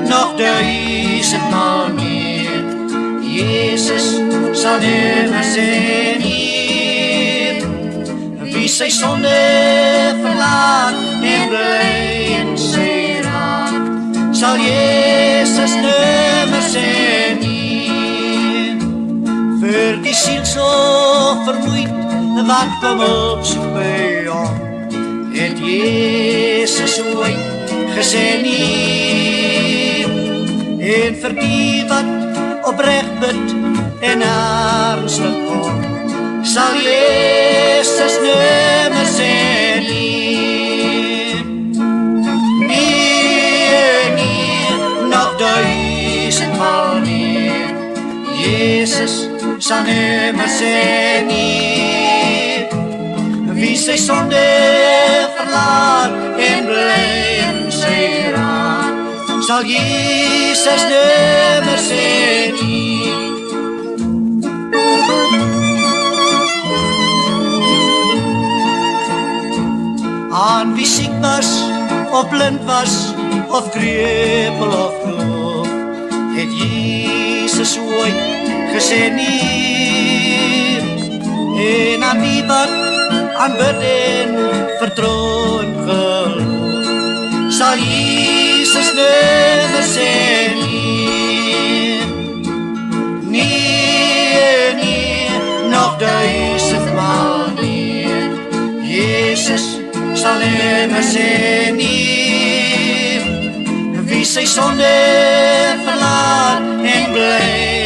Nog 1000-maal meer. Jezus zal nimmer zijn hier. Wie sy sonde verlaat en bly in sy raad, sal Jezus nimmer zijn hier. Vir die siel so vermoeid, wat kom opsoek by hom, het Jezus ooit gesê nie. En vir die wat opreg bid en ernstig kom, sal Jezus nimmer sê nie. Nee, nog 1000-maal meer. Jezus sal nimmer sê nie. Wie sy sonde verlaat en bly in sy raad, sal Jezus nimmer sê nie. Aan wie siek was, of blind was, of krepel of doof, het Jezus ooit gesê nie. En aan die wat aanbid en vertrouw en geloof, sal Jezus nimmer sê nie. Nee, nog 1000-maal meer. Jezus sal nimmer sê nie. Wie sy sonde verlaat en bly